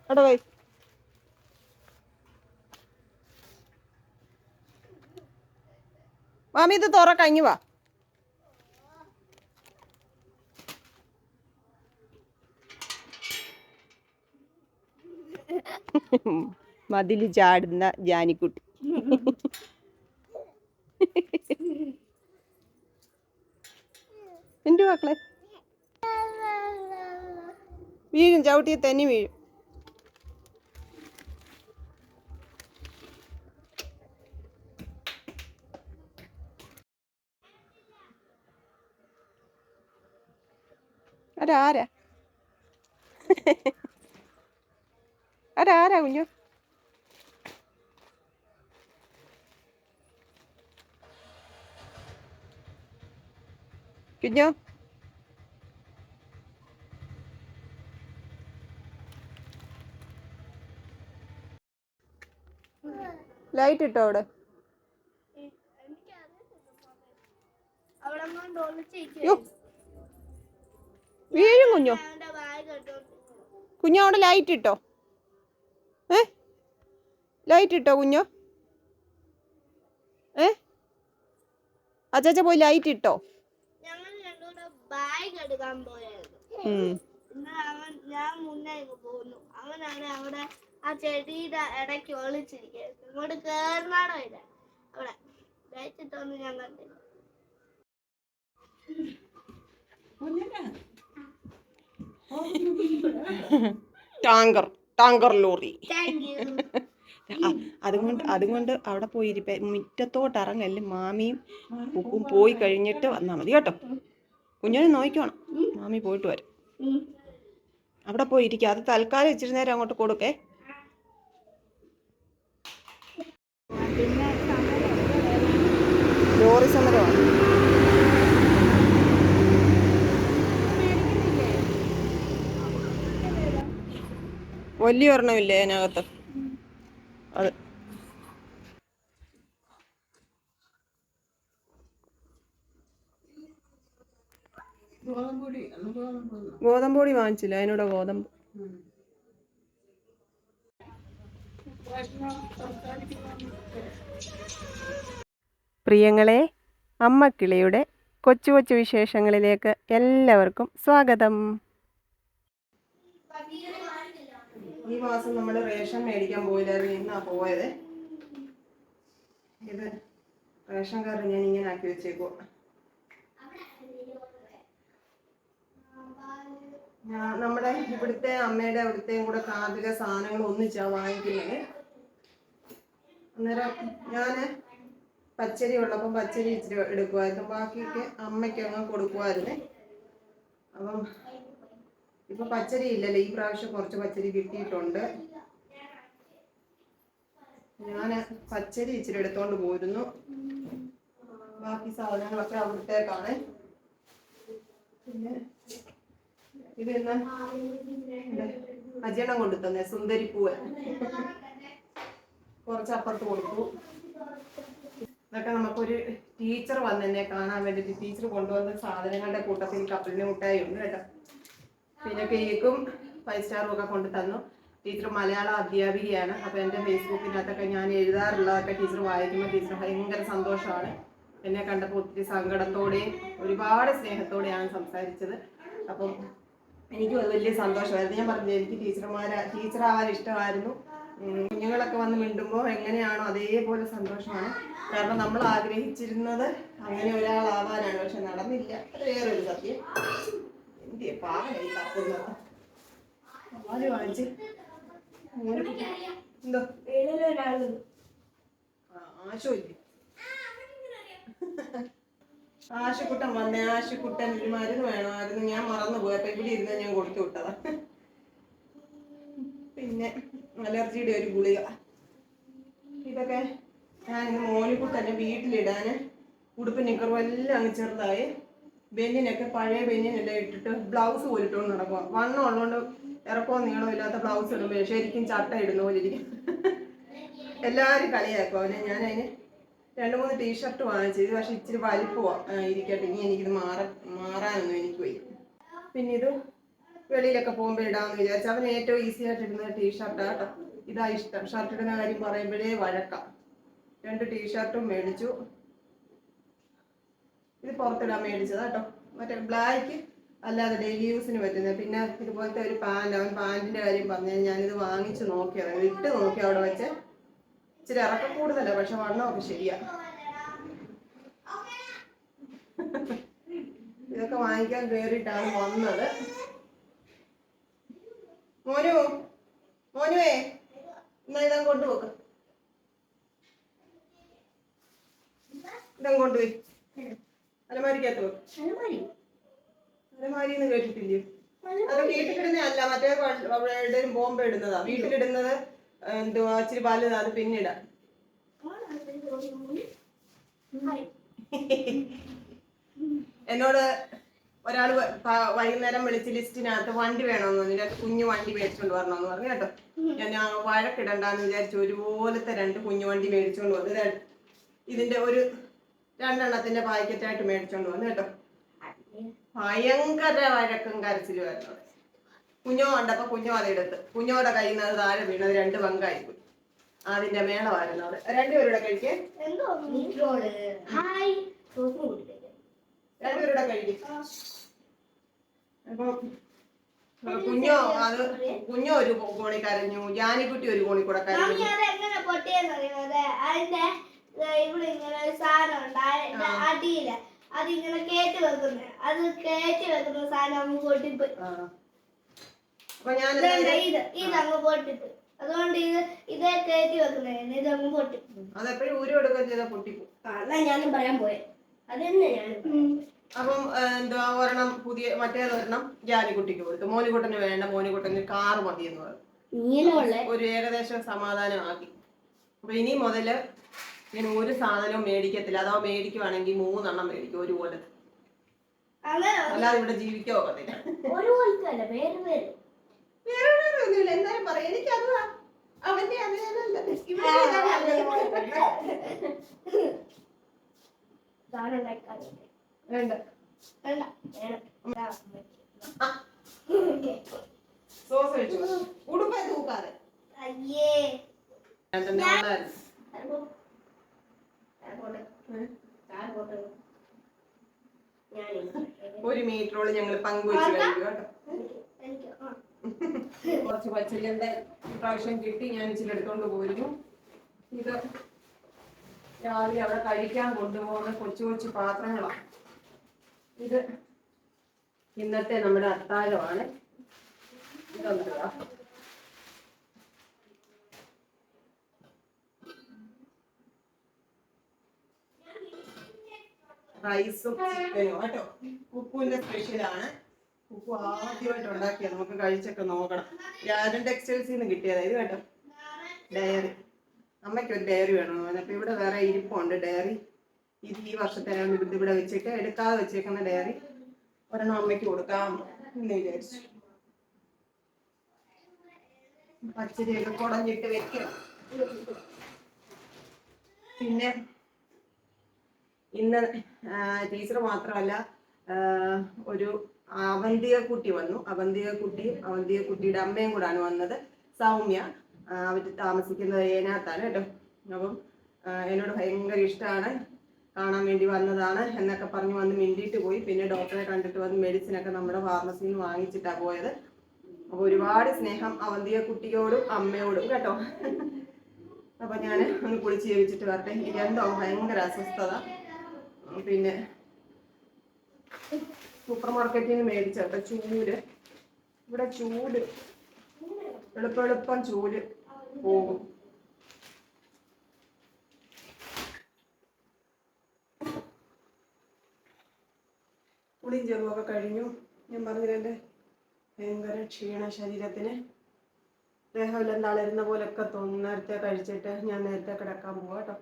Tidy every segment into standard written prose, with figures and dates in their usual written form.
അവിടെ പോയി മാമി ഇത് തുറ കഴിഞ്ഞു വാ. മതില് ചാടുന്ന ജാനിക്കുട്ടി. എന്റെ മക്കളെ വീഴും, ചവിട്ടിയെ തന്നെ വീഴും. അതാരാ അതാരാ കുഞ്ഞു? കുഞ്ഞോ ലൈറ്റ് ഇട്ടോ അവിടെ? വീഴും കുഞ്ഞോ. കുഞ്ഞോ അവിടെ ലൈറ്റ് ഇട്ടോ? ലൈറ്റ് ഇട്ടോ കുഞ്ഞോ? അച്ചാച്ച പോയി ലൈറ്റ് ഇട്ടോ? ഞാൻ മുന്നേ പോന്നു. അവനാണ് അവിടെ ആ ചെടിയുടെ ഇടയ്ക്ക് ഒളിച്ചിരിക്കുന്നത്. ഇങ്ങോട്ട് കേറുന്നാടോ ഇല്ല. അവിടെ ലൈറ്റിട്ടൊന്നും ഞാൻ കണ്ടില്ല. Tanker lorry. അതുകൊണ്ട് അവിടെ പോയിരിപ്പ മുറ്റത്തോട്ട് ഇറങ്ങല്ലേ. മാമിയും ഉപ്പും പോയി കഴിഞ്ഞിട്ട് വന്നാൽ മതി കേട്ടോ. കുഞ്ഞിനെ നോക്കിക്കോണം. മാമി പോയിട്ട് വരും. അവിടെ പോയിരിക്കുക. അത് തൽക്കാലം ഇച്ചിരി നേരം അങ്ങോട്ട് കൊടുക്കേ. ലോറി സമരമാണ്. വലിയ ഒരെണ്ണമില്ലേ അതിനകത്ത്? അത് ഗോതമ്പൊടി വാങ്ങിച്ചില്ല. അതിനോട് ഗോതമ്പ് പ്രിയങ്ങളെ, അമ്മക്കിളിയുടെ കൊച്ചു കൊച്ചു വിശേഷങ്ങളിലേക്ക് എല്ലാവർക്കും സ്വാഗതം. ഈ മാസം നമ്മൾ റേഷൻ മേടിക്കാൻ പോയില്ലായിരുന്നു. ഇന്നാ പോയത്. ഇത് റേഷൻ കാർഡ് ഞാൻ ഇങ്ങനെ ആക്കി വെച്ചേക്കോ. നമ്മുടെ ഇവിടുത്തെ അമ്മയുടെ അവിടുത്തെയും കൂടെ കാർഡിലെ സാധനങ്ങൾ ഒന്നിച്ചാ വാങ്ങിക്കുന്നത്. അന്നേരം ഞാൻ പച്ചരി ഉള്ളപ്പം പച്ചരി ഇച്ചിരി എടുക്കുമായിരുന്നു. ബാക്കിയൊക്കെ അമ്മയ്ക്ക് അങ്ങ് കൊടുക്കുമായിരുന്നേ. അപ്പം ഇപ്പൊ പച്ചരി ഇല്ലല്ലോ. ഈ പ്രാവശ്യം കുറച്ച് പച്ചരി കിട്ടിയിട്ടുണ്ട്. ഞാൻ പച്ചരി ഇച്ചിരി എടുത്തോണ്ട് പോയിരുന്നു. ബാക്കി സാധനങ്ങളൊക്കെ അവിടുത്തേക്കാണ്. പിന്നെ ഇത് അജയണം കൊണ്ടു തന്നെ സുന്ദരിപ്പൂവ് കുറച്ചപ്പുറത്ത് കൊടുത്തു. ഇതൊക്കെ നമുക്കൊരു ടീച്ചർ വന്ന് എന്നെ കാണാൻ വേണ്ടിയിട്ട് ടീച്ചർ കൊണ്ടുവന്ന സാധനങ്ങളുടെ കൂട്ടത്തിൽ കപ്പലിന് മുട്ടായി ഉണ്ട് കേട്ടോ. പിന്നെ കേക്കും 5 സ്റ്റാറും ഒക്കെ കൊണ്ട് തന്നു. ടീച്ചർ മലയാള അധ്യാപികയാണ്. അപ്പോൾ എൻ്റെ ഫേസ്ബുക്കിനകത്തൊക്കെ ഞാൻ എഴുതാറുള്ളതൊക്കെ ടീച്ചർ വായിക്കുമ്പോൾ ടീച്ചർ ഭയങ്കര സന്തോഷമാണ്. എന്നെ കണ്ടപ്പോൾ ഒത്തിരി സങ്കടത്തോടെയും ഒരുപാട് സ്നേഹത്തോടെയാണ് സംസാരിച്ചത്. അപ്പം എനിക്കും അത് വലിയ സന്തോഷമായിരുന്നു. ഞാൻ പറഞ്ഞു എനിക്ക് ടീച്ചറാവാൻ ഇഷ്ടമായിരുന്നു. കുഞ്ഞുങ്ങളൊക്കെ വന്ന് മിണ്ടുമ്പോൾ എങ്ങനെയാണോ അതേപോലെ സന്തോഷമാണ്. കാരണം നമ്മൾ ആഗ്രഹിച്ചിരുന്നത് അങ്ങനെ ഒരാളാവാനാണ്. പക്ഷെ നടന്നില്ല. അത് വേറൊരു സത്യം. എന്തിയ പാകമായി തപ്പുന്നത്. പാല് വാങ്ങിച്ച് എന്തോ ആശുല്ലേ ആശുക്കുട്ടൻ വന്നേ. ആശുക്കുട്ടൻ ഒരു മരുന്ന് വേണമായിരുന്നു. ഞാൻ മറന്നുപോയി. അപ്പൊ ഇവിടെ ഇരുന്ന് ഞാൻ കൊടുത്തു വിട്ടതാ. പിന്നെ അലർജിയുടെ ഒരു ഗുളിക. ഇതൊക്കെ ഞാൻ ഇന്ന് മോനിക്കുട്ടന്നെ വീട്ടിലിടാൻ ഉടുപ്പ് നിക്കറും എല്ലാം അങ്ങ് ചെറുതായി. ബെന്നിനൊക്കെ പഴയ ബെന്നിനെല്ലാം ഇട്ടിട്ട് ബ്ലൗസ് പോലിട്ടുകൊണ്ട് നടക്കുക. വണ്ണം ഉള്ളതുകൊണ്ട് ഇറക്കവും നീളവും ഇല്ലാത്ത ബ്ലൗസ് ഇടുമ്പോൾ ശരിക്കും ചട്ട ഇടുന്ന പോലെ ഇരിക്കും. എല്ലാവരും കളിയാക്കും അവനെ. ഞാനതിന് 2-3 ടീഷർട്ട് വാങ്ങിച്ചു. ഇത് പക്ഷെ ഇച്ചിരി വലിപ്പമാണ് ഇരിക്കട്ടെ, ഇനി എനിക്കിത് മാറാനൊന്നും എനിക്ക് വയ്യ. പിന്നെ ഇത് വെളിയിലൊക്കെ പോകുമ്പോൾ ഇടാമെന്ന് വിചാരിച്ചു. അവന് ഏറ്റവും ഈസി ആയിട്ട് ഇടുന്ന ടീഷർട്ടാണ് കേട്ടോ. ഇതാ ഇഷ്ടം. ഷർട്ട് ഇടുന്ന കാര്യം പറയുമ്പോഴേ വഴക്കാം. 2 ടീഷർട്ടും മേടിച്ചു. ഇത് പുറത്തിടാൻ മേടിച്ചതാ കേട്ടോ. മറ്റേ ബ്ലാക്ക് അല്ലാതെ ഡെയിലി യൂസിന് പറ്റുന്നത്. പിന്നെ ഇതുപോലത്തെ ഒരു പാൻറ്, അവൻ പാൻറ്റിൻ്റെ കാര്യം പറഞ്ഞു. ഞാനിത് വാങ്ങിച്ച് നോക്കിയത്, ഇട്ട് നോക്കി അവിടെ വെച്ച്. ഇച്ചിരി ഇറക്കം കൂടുതലാണ്, പക്ഷെ വണ്ണമൊക്കെ ശരിയാ. ഇതൊക്കെ വാങ്ങിക്കാൻ കയറിയിട്ടാണ് വന്നത്. മോനുവേ എന്നാ ഇതാ കൊണ്ടുപോക്ക്, ഇതം കൊണ്ടുപോയി അലമാരിക്കകത്ത് വെക്ക്. അലമാരിന്ന് കേട്ടിട്ടില്ലേ? അത് വീട്ടിലിടുന്ന അല്ല, മറ്റേ എവിടെയും ബോംബെ ഇടുന്നതാ. വീട്ടിലിടുന്നത് എന്തുവാ ഇച്ചിരി വലുതാ, അത് പിന്നിടാം. എന്നോട് ഒരാൾ വൈകുന്നേരം വിളിച്ച് ലിസ്റ്റിനകത്ത് വണ്ടി വേണമെന്ന് പറഞ്ഞു. ഇതിനകത്ത് കുഞ്ഞു വണ്ടി മേടിച്ചോണ്ട് വരണമെന്ന് പറഞ്ഞു കേട്ടോ. ഞാൻ വഴക്കിടണ്ടെന്ന് വിചാരിച്ചു ഒരുപോലത്തെ 2 കുഞ്ഞു വണ്ടി മേടിച്ചോണ്ട് വന്നു. ഇതിന്റെ ഒരു 2 എണ്ണത്തിന്റെ പാക്കറ്റായിട്ട് മേടിച്ചോണ്ട് വന്നു കേട്ടോ. ഭയങ്കര വഴക്കും കരച്ചിലുമായിരുന്നു. കുഞ്ഞോ കണ്ടപ്പോ കുഞ്ഞോ അതെടുത്ത് കുഞ്ഞോടെ കയ്യിൽ നിന്ന് താഴെ വീണത് 2 പങ്കായിപ്പോയി. അതിന്റെ മേളമായിരുന്നു അത്. 2 പേരുടെ കഴിക്കേ, 2 പേരുടെ കഴിക്കും. അപ്പൊ കുഞ്ഞോ ഒരു കോണി കരഞ്ഞു, ജാനിക്കുട്ടി ഒരു കോണി കൂടെ കരഞ്ഞു. ഇവിടെ ഇങ്ങനെ ഒരു സാധനം ഉണ്ട് അടിയില്, അതിങ്ങനെ കേറ്റി വെക്കുന്ന സാധനം അങ്ങ് പൊട്ടിപ്പോയി. ഇതങ്ങ് പൊട്ടിപ്പോയി. അതുകൊണ്ട് ഇതേ കയറ്റി വെക്കുന്നതായിരുന്നു, ഇതങ്ങ് പൊട്ടി. അതെപ്പോഴും ഊരെടുക്കുകയും ചെയ്താൽ പൊട്ടിപ്പോ. അതാ ഞാനും പറയാൻ പോയെ. അതെന്നെ ഞാൻ. അപ്പം എന്താ ഒരെണ്ണം പുതിയ, മറ്റേതൊരെണ്ണം ജാനിക്കുട്ടിക്ക് കൊടുത്തു. മോനിക്കുട്ടന് വേണ്ട, മോനിക്കുട്ടന് കാറ് മതി എന്ന് പറഞ്ഞു. ഒരു ഏകദേശം സമാധാനമാക്കി. അപ്പൊ ഇനി മുതല് ഞാൻ ഒരു സാധനവും മേടിക്കത്തില്ല. അഥവാ മേടിക്കുവാണെങ്കിൽ 3 എണ്ണം മേടിക്കും ഒരുപോലെ. അല്ലാതെ ഇവിടെ ജീവിക്കാൻ ഒക്കത്തില്ല. വേറെ ഒന്നുമില്ല. എന്തായാലും പറയാം, എനിക്കത് അവന്റെ അതിനല്ല വേണ്ട. സോസ് വെച്ചു ഉടുപ്പ തൂക്കാതെ. ഒരു മീറ്ററോള് ഞങ്ങൾ പങ്കുവെച്ച് കഴിക്കും കേട്ടോ. കുറച്ച് പച്ചരിയുടെ പ്രാവശ്യം കിട്ടി, ഞാൻ ഇച്ചിരി എടുത്തോണ്ട് പോയിരുന്നു. ഇത് രാവിലെ അവിടെ കഴിക്കാൻ കൊണ്ടുപോകുന്ന കൊച്ചു കൊച്ചു പാത്രങ്ങളാണ്. ഇത് ഇന്നത്തെ നമ്മുടെ അത്താഴമാണ്. ഇതെന്താ റൈസും ചിക്കനും കേട്ടോ. കുക്കുവിന്റെ സ്പെഷ്യലാണ്. കുക്കു ആദ്യമായിട്ട് ഉണ്ടാക്കിയത്, നമുക്ക് കഴിച്ചൊക്കെ നോക്കണം. രാജൻ ടെക്സ്റ്റൈൽസിൽ നിന്ന് കിട്ടിയതാ ഇത് കേട്ടോ. ഡയറി, അമ്മയ്ക്ക് ഒരു ഡയറി വേണം. അപ്പൊ ഇവിടെ വേറെ ഇരിപ്പുണ്ട് ഡയറി. ഇത് ഈ വർഷത്തെ ഇവിടെ വെച്ചിട്ട് എടുക്കാതെ വെച്ചേക്കുന്ന ഡയറി ഒരെണ്ണം അമ്മയ്ക്ക് കൊടുക്കാം എന്ന് വിചാരിച്ചു. പച്ചരിയൊക്കെ കുടഞ്ഞിട്ട് വെക്കണം. പിന്നെ ഇന്ന് ടീച്ചർ മാത്രമല്ല, ഒരു അവന്തികക്കുട്ടി വന്നു. അവന്തികക്കുട്ടിയുടെ അമ്മയും കൂടാണ് വന്നത്, സൗമ്യ. അവർ താമസിക്കുന്നത് ഏനാത്താണ് കേട്ടോ. അപ്പം എന്നോട് ഭയങ്കര ഇഷ്ടമാണ്, കാണാൻ വേണ്ടി വന്നതാണ് എന്നൊക്കെ പറഞ്ഞ് വന്ന് മിണ്ടിയിട്ട് പോയി. പിന്നെ ഡോക്ടറെ കണ്ടിട്ട് വന്ന് മെഡിസിനൊക്കെ നമ്മുടെ ഫാർമസിയിൽ നിന്ന് വാങ്ങിച്ചിട്ടാണ് പോയത്. അപ്പോൾ ഒരുപാട് സ്നേഹം അവന്തികക്കുട്ടിയോടും അമ്മയോടും കേട്ടോ. അപ്പം ഞാൻ ഒന്ന് കുളിച്ച് ജീവിച്ചിട്ട് വരട്ടെ. എനിക്ക് എന്തോ ഭയങ്കര അസ്വസ്ഥത. പിന്നെ സൂപ്പർ മാർക്കറ്റിൽ നിന്ന് മേടിച്ച കേട്ടോ ചൂല്. ഇവിടെ ചൂല് എളുപ്പം ചൂല് പോകും. കുളിയും ചെറുതൊക്കെ കഴിഞ്ഞു. ഞാൻ പറഞ്ഞില്ലേ ഭയങ്കര ക്ഷീണ ശരീരത്തിന്. ദേഹമെല്ലാം തളരുന്ന പോലൊക്കെ തോന്നുന്നു. നേരത്തെ കഴിച്ചിട്ട് ഞാൻ നേരത്തെ കിടക്കാൻ പോവാം കേട്ടോ.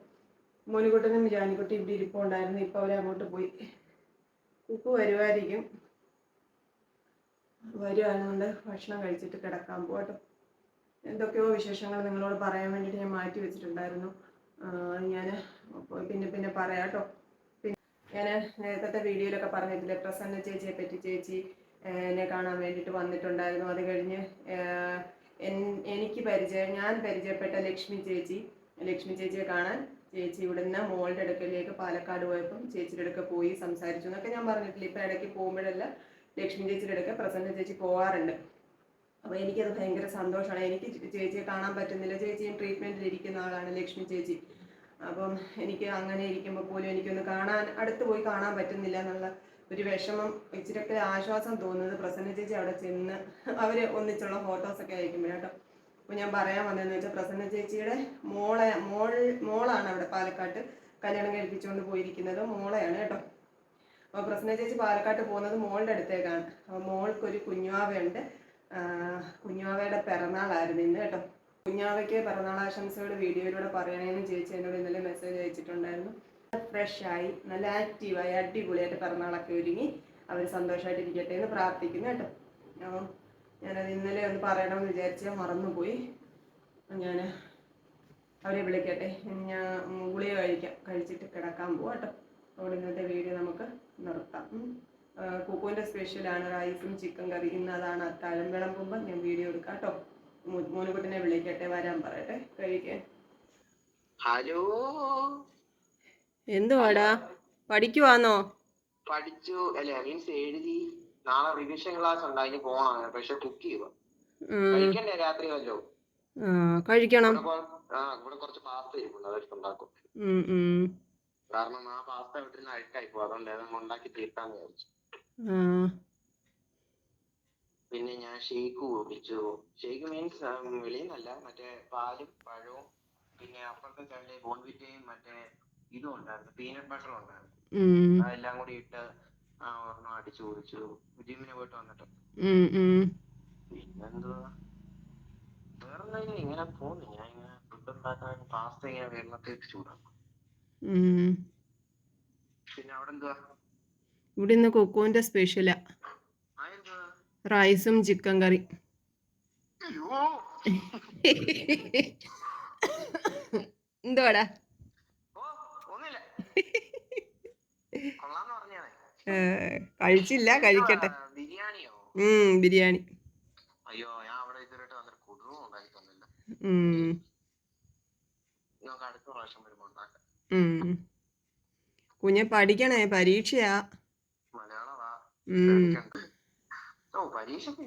മോനിക്കുട്ടനും ജാനിക്കുട്ടി ഇവിടെ ഇരിപ്പുണ്ടായിരുന്നു, ഇപ്പം അവരെ അങ്ങോട്ട് പോയി. ഉപ്പ് വരുമായിരിക്കും, വരുവായതുകൊണ്ട് ഭക്ഷണം കഴിച്ചിട്ട് കിടക്കാൻ പോവാം കേട്ടോ. എന്തൊക്കെയോ വിശേഷങ്ങൾ നിങ്ങളോട് പറയാൻ വേണ്ടിയിട്ട് ഞാൻ മാറ്റി വെച്ചിട്ടുണ്ടായിരുന്നു. ഞാൻ അപ്പോൾ പിന്നെ പറയാം കേട്ടോ. പിന്നെ ഞാൻ നേരത്തെ വീഡിയോയിലൊക്കെ പറഞ്ഞിട്ടില്ലേ പ്രസന്ന ചേച്ചിയെ പറ്റി. ചേച്ചി എന്നെ കാണാൻ വേണ്ടിയിട്ട് വന്നിട്ടുണ്ടായിരുന്നു. അത് കഴിഞ്ഞ് ഞാൻ പരിചയപ്പെട്ട ലക്ഷ്മി ചേച്ചിയെ കാണാൻ ചേച്ചി ഇവിടുന്ന് മോളുടെ അടുക്കലേക്ക് പാലക്കാട് പോയപ്പം ചേച്ചിയുടെ അടുക്ക പോയി സംസാരിച്ചു എന്നൊക്കെ ഞാൻ പറഞ്ഞിട്ടില്ല. ഇപ്പം ഇടയ്ക്ക് പോകുമ്പോഴെല്ലാം ലക്ഷ്മി ചേച്ചിയുടെ അടുക്ക പ്രസന്ന ചേച്ചി പോകാറുണ്ട്. അപ്പോൾ എനിക്കത് ഭയങ്കര സന്തോഷമാണ്. എനിക്ക് ചേച്ചിയെ കാണാൻ പറ്റുന്നില്ല. ചേച്ചിയും ട്രീറ്റ്മെൻറ്റിൽ ഇരിക്കുന്ന ആളാണ് ലക്ഷ്മി ചേച്ചി. അപ്പം എനിക്ക് അങ്ങനെ ഇരിക്കുമ്പോൾ പോലും എനിക്കൊന്ന് അടുത്ത് പോയി കാണാൻ പറ്റുന്നില്ല എന്നുള്ള ഒരു വിഷമം, ഇച്ചിരിയൊക്കെ ആശ്വാസം തോന്നുന്നത് പ്രസന്ന ചേച്ചി അവിടെ ചെന്ന് അവർ ഒന്നിച്ചുള്ള ഫോട്ടോസൊക്കെ അയക്കുമ്പോഴാട്ടോ. അപ്പോൾ ഞാൻ പറയാൻ വന്നതെന്ന് വെച്ചാൽ പ്രസന്ന ചേച്ചിയുടെ മോളാണ് അവിടെ പാലക്കാട്ട് കല്യാണം കഴിപ്പിച്ചുകൊണ്ട് പോയിരിക്കുന്നത്. മോളെയാണ് കേട്ടോ. അപ്പോൾ പ്രസന്ന ചേച്ചി പാലക്കാട്ട് പോകുന്നത് മോളുടെ അടുത്തേക്കാണ്. അപ്പോൾ മോൾക്കൊരു കുഞ്ഞുവാവയുണ്ട്. കുഞ്ഞുവാവയുടെ പിറന്നാളായിരുന്നു ഇന്ന് കേട്ടോ. കുഞ്ഞാവയ്ക്ക് പിറന്നാളാശംസകൾ വീഡിയോയിലൂടെ പറയണമെന്ന് ചേച്ചി എന്നോട് ഇന്നലെ മെസ്സേജ് അയച്ചിട്ടുണ്ടായിരുന്നു. ഫ്രഷായി നല്ല ആക്റ്റീവായി അടിപൊളിയായിട്ട് പിറന്നാളൊക്കെ ഒരുങ്ങി അവർ സന്തോഷമായിട്ടിരിക്കട്ടെ എന്ന് പ്രാർത്ഥിക്കുന്നു കേട്ടോ. അപ്പം ഞാനത് ഇന്നലെ ഒന്ന് പറയണമെന്ന് വിചാരിച്ചാൽ മറന്നുപോയി. ഞാൻ അവരെ വിളിക്കട്ടെ. ഞാൻ ഗുളിക കഴിച്ചിട്ട് കിടക്കാൻ പോവാം കേട്ടോ. അവിടെ ഇന്നത്തെ വീഡിയോ നമുക്ക് നിർത്താം. കുക്കുവിൻ്റെ സ്പെഷ്യലാണ് റൈസും ചിക്കൻ കറി. ഇന്ന് അതാണ് അത്താഴം. വിളമ്പുമ്പോൾ ഞാൻ വീഡിയോ എടുക്കാം കേട്ടോ. മോനുകുട്ടിനെ വിളിക്കട്ടെ, വരാൻ പറയട്ടെ കഴിക്കാൻ. ഹലോ, എന്തുവാടാ പഠിക്കുവാന്നോ? പഠിച്ചു അല്ലെ, മീൻസ് എഴുതി. നാളെ റിവിഷൻ ക്ലാസ് ഉണ്ടായി പോണം. പക്ഷെ കുക്ക് ചെയ്യുക കഴിക്കണ്ടേ രാത്രി വല്ലോ? കഴിക്കണം. ഇവിടെ കുറച്ച് പാസ്ത ഇരിക്കുന്നു, അതൊക്കെ ഉണ്ടാക്കും. കാരണം ആ പാസ്ത വിട്ടിരുന്ന അഴുക്കായി പോകും. അതുകൊണ്ട് അതൊന്നും ഉണ്ടാക്കി തീർക്കാന്ന് വിചാരിച്ചു. പിന്നെ ഞാൻ ഷേക്ക് കുടിച്ചു. ഷേക്ക് മീൻസ് വെളിയെന്നല്ല, മറ്റേ പാലും പഴവും പിന്നെ അപ്പുറത്തെ സൈഡിലെ ബോൺവിറ്റയും മറ്റേ ഇതും ഉണ്ടായിരുന്നു, പീനട്ട് ബട്ടറും ഉണ്ടായിരുന്നു. അതെല്ലാം കൂടി ഇട്ട് ഒരെണ്ണം അടിച്ചു കുടിച്ചു. ജിമ്മിന് പോയിട്ട് വന്നിട്ട്. പിന്നെന്തുവാ വേറെ ഇങ്ങനെ പോന്നു. ഞാൻ ഇങ്ങനെ ഫുഡ് ഉണ്ടാക്കാൻ പാസ്ത ഇങ്ങനെ വെള്ളത്തിൽ ചൂടാക്കും. പിന്നെ അവിടെ എന്തുവാ? ഇവിടെ ഇന്ന് കൊക്കുവിന്റെ സ്പെഷ്യലാ, റൈസും ചിക്കൻ കറി. എന്തുവാടാ? കഴിച്ചില്ല, കഴിക്കട്ടെ. ബിരിയാണി. അയ്യോ, ഞാൻ അവിടെ ഇതുവരെയായിട്ട് വന്നിട്ട് കുടുംബം ഉണ്ടാക്കി തന്നില്ല. നമുക്ക് അടുത്ത പ്രാവശ്യം വരുമ്പോ ഉണ്ടാക്കാം. കുഞ്ഞെ പഠിക്കണേ, പരീക്ഷയാ. മലയാളമാ. പരീക്ഷയ്ക്ക്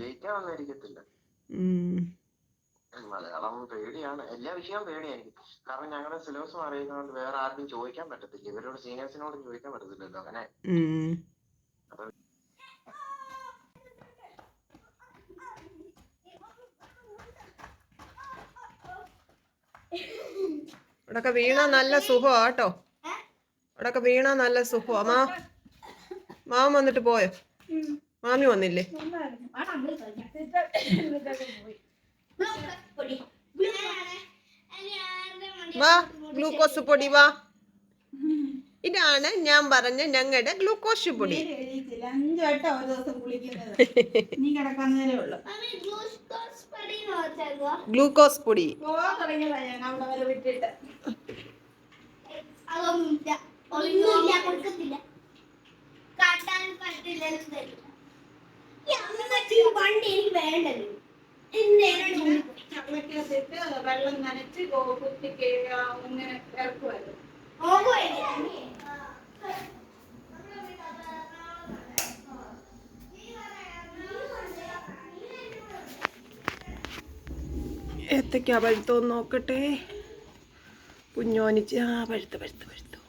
ജയിക്കാൻ വന്നിരിക്കത്തില്ല. മലയാളം പേടിയാണ്, എല്ലാ വിഷയവും പേടിയാണ് എനിക്ക്. കാരണം ഞങ്ങളുടെ സിലബസ് അറിയുന്നതുകൊണ്ട് വേറെ ആർക്കും ചോദിക്കാൻ പറ്റത്തില്ല. ഇവരോട് സീനിയേഴ്സിനോട് ചോദിക്കാൻ പറ്റത്തില്ലല്ലോ അങ്ങനെ. ഇവിടൊക്കെ വീണ നല്ല സുഖമാ കേട്ടോ. ഇവിടൊക്കെ വീണ നല്ല സുഖമാ. മാമൻ വന്നിട്ട് പോയോ? മാമി വന്നില്ലേ? വാ, ഗ്ലൂക്കോസ് പൊടി വാ. ഇതാണ് ഞാൻ പറഞ്ഞ ഞങ്ങളുടെ ഗ്ലൂക്കോസ് പൊടി. ഗ്ലൂക്കോസ് പൊടി വെള്ളം നനച്ച് കുത്തിക്ക് ഇങ്ങനെ ഇറക്കുമല്ലോ. ഏത്തയ്ക്ക പഴുത്തോ നോക്കട്ടെ. കുഞ്ഞോനിച്ച് പഴുത്തു.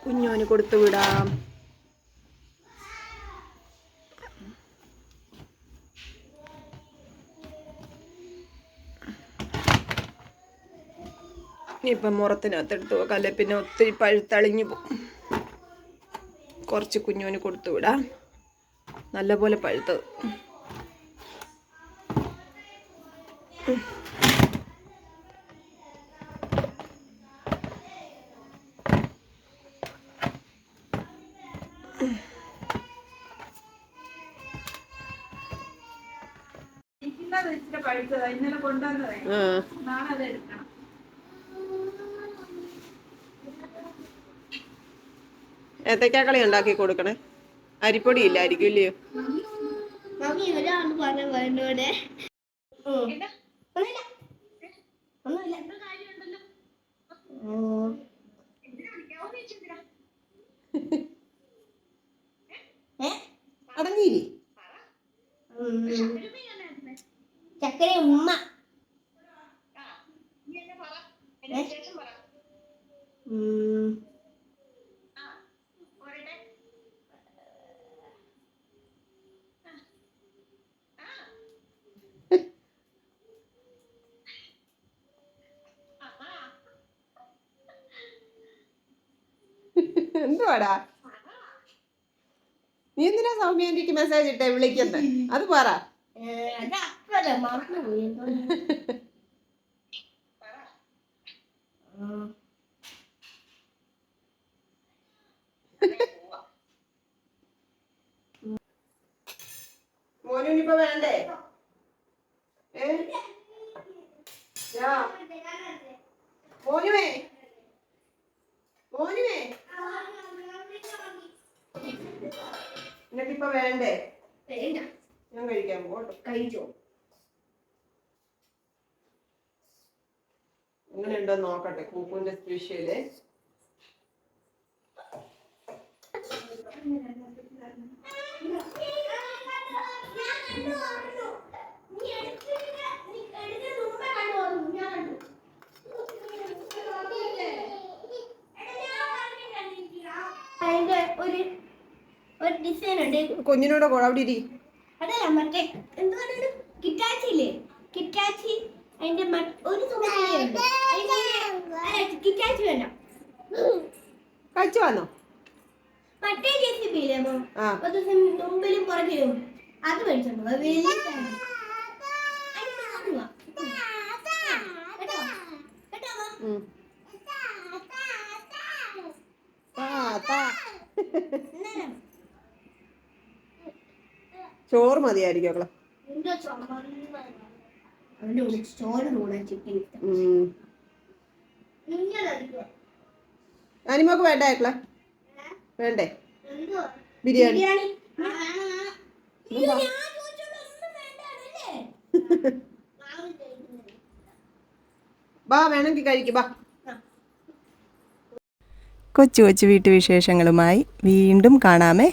കുഞ്ഞോന് കൊടുത്തു വിടാം. ഇനിയിപ്പം മുറത്തിനകത്തെടുത്ത് വെക്കാല്ലേ, പിന്നെ ഒത്തിരി പഴുത്തളിഞ്ഞു പോകും. കുറച്ച് കുഞ്ഞോന് കൊടുത്തു വിടാം, നല്ലപോലെ പഴുത്തത്. ഏത്തക്കാക്കളി ഉണ്ടാക്കി കൊടുക്കണേ. അരിപ്പൊടി ഇല്ലായിരിക്കും ഇല്ലയോ? മമ്മി ഒരാൾ പറഞ്ഞ വേണ്ടോടെ അടങ്ങിയില്ലേ? ചക്കര ഉമ്മ എന്തുവാടാ നീ എന്തിനാ സൗമ്യ എനിക്ക് മെസ്സേജ് ഇട്ടേ വിളിക്കുന്നത്? അത് പറ. മറന്നുപോയി. മോനിപ്പോ വേണ്ടേ? മോനുവേ മോനുവേ നിനക്കിപ്പോ വേണ്ടേ? ഞാൻ കഴിക്കാൻ പോട്ടോ. കഴിച്ചോ? എങ്ങനെയുണ്ടോ നോക്കട്ടെ കൂപ്പുവിന്റെ സ്പെഷ്യല്. അതിന്റെ ഒരു ഡിസൈൻ ഉണ്ട്. കുഞ്ഞിനോട് അവിടെ ഇരി. അതല്ല മറ്റേ എന്തുകൊണ്ട് കിറ്റാച്ചില്ലേ? കിറ്റാച്ചി അതിന്റെ ഒരു തുണിയുണ്ട്. കിറ്റാച്ചി വേണ്ട. കഴിച്ചു വന്നോ? മറ്റേ ജെസിബിയില്ലേ മുമ്പിലും പുറകിലും അത് മേടിച്ചോണ്ടോ? വലിയ ചോറ് മതിയായിരിക്കും അവളെ. അനിമക്ക് വേണ്ടേക്കളെ? വേണ്ടേ ബിരിയാണി? ബാ വേണമെങ്കിൽ കഴിക്കും ബാ. കൊച്ചു കൊച്ചു വീട്ടുവിശേഷങ്ങളുമായി വീണ്ടും കാണാമേ.